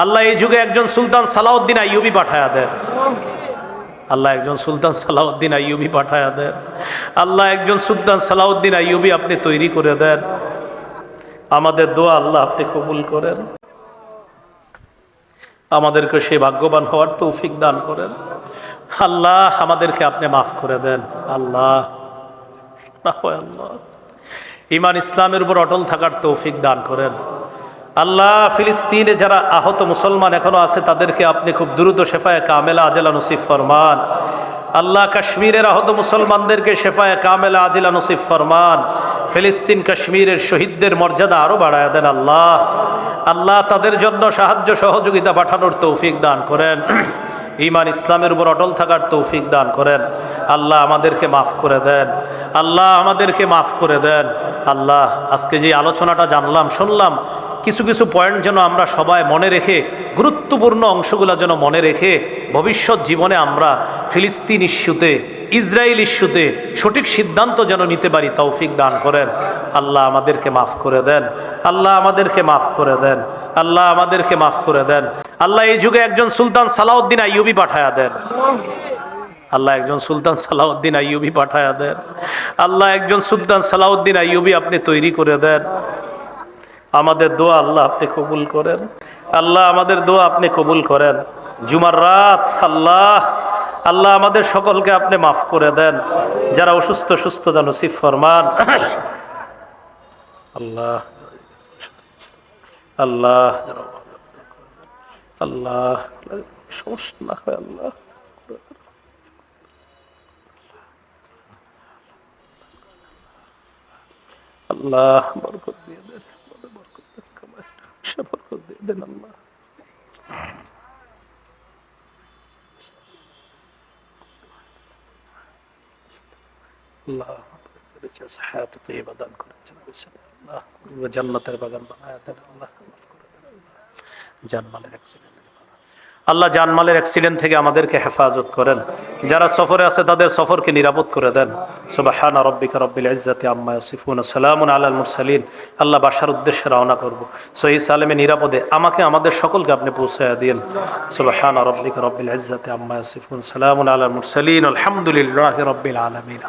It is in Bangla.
আল্লাহ এই যুগে একজন সুলতান সালাউদ্দিন আইয়ুবী পাঠায়া দেন। আল্লাহ একজন সুলতান সালাউদ্দিন আইয়ুবী পাঠায়া দেন। আল্লাহ একজন সুলতান সালাউদ্দিন আইয়ুবী আপনি তৈরি করে দেন। আমাদের দোয়া আল্লাহ আপনি কবুল করেন। আমাদেরকে সে ভাগ্যবান হওয়ার তৌফিক দান করেন। আল্লাহ আমাদেরকে আপনি মাফ করে দেন। আল্লাহ আল্লাহ ঈমান ইসলামের উপর অটল থাকার তৌফিক দান করেন। আল্লাহ ফিলিস্তিনে যারা আহত মুসলমান এখনো আছে তাদেরকে আপনি খুব দ্রুত শেফায়ে কামেলা আজেলা নসিব ফরমান। আল্লাহ কাশ্মীরের আহত মুসলমানদেরকে শেফায়ে কামেলা আজেলা নসিব ফরমান। ফিলিস্তিন কাশ্মীরের শহীদদের মর্যাদা আরো বাড়ায় দেন আল্লাহ। আল্লাহ তাদের জন্য সাহায্য সহযোগিতা পাঠানোর তৌফিক দান করেন। ঈমান ইসলামের উপর অটল থাকার তৌফিক দান করেন। আল্লাহ আমাদেরকে মাফ করে দেন। আল্লাহ আমাদেরকে মাফ করে দেন। আল্লাহ আজকে যে আলোচনাটা জানলাম শুনলাম, কিছু কিছু পয়েন্ট যেন আমরা সবাই মনে রেখে, গুরুত্বপূর্ণ অংশগুলো যেন মনে রেখে ভবিষ্যৎ জীবনে আমরা ফিলিস্তিন ইস্যুতে, ইসরায়েল ইস্যুতে সঠিক সিদ্ধান্ত যেন নিতে পারি তৌফিক দান করেন। আল্লাহ আমাদেরকে মাফ করে দেন। আল্লাহ আমাদেরকে মাফ করে দেন। আল্লাহ আমাদেরকে মাফ করে দেন। আল্লাহ এই যুগে একজন সুলতান সালাউদ্দিন আইয়ুবী পাঠায়া দেন। আল্লাহ একজন সুলতান সালাউদ্দিন আইয়ুবী পাঠায়া দেন। আল্লাহ একজন সুলতান সালাউদ্দিন আইয়ুবী আপনি তৈরি করে দেন। আমাদের দোয়া আল্লাহ আপনি কবুল করেন। আল্লাহ আমাদের দোয়া আপনি কবুল করেন। জুমার রাত আল্লাহ আল্লাহ আমাদের সকলকে আপনি মাফ করে দেন। যারা অসুস্থ সুস্থতা নসিব ফরমান। আল্লাহ আল্লাহ আল্লাহ সমস্যা না হয় আল্লাহ আল্লাহ বরকত দিয়ে দেন। বরকত দিয়ে দেন আল্লাহ। আল্লাহ হায়াত তৈয়বা দান করেন। আল্লাহ জান্নাতের বাগান বানায়া দেন। আল্লাহ মাফ করে দেন। জানমালের অ্যাক্সিডেন্ট আল্লাহ জানমালের অ্যাক্সিডেন্ট থেকে আমাদেরকে হেফাজত করেন। যারা সফরে আছে তাদের সফরকে নিরাপদ করে দেন। সুবহানা রাব্বিকা রাব্বিল ইজ্জাতি আম্মা ইয়াসিফুন, সালামুন আলাল মুরসালিন। আল্লাহ বাসার উদ্দেশ্যে রওনা করব। সহি সালেমে নিরাপদে আমাকে আমাদের সকলকে আপনি পৌঁছায়া দিন। সুবহানা রাব্বিকা রাব্বিল ইজ্জাতি আম্মা ইয়াসিফুন, সালামুন আলাল মুরসালিন, আলহামদুলিল্লাহি রাব্বিল আলামিন।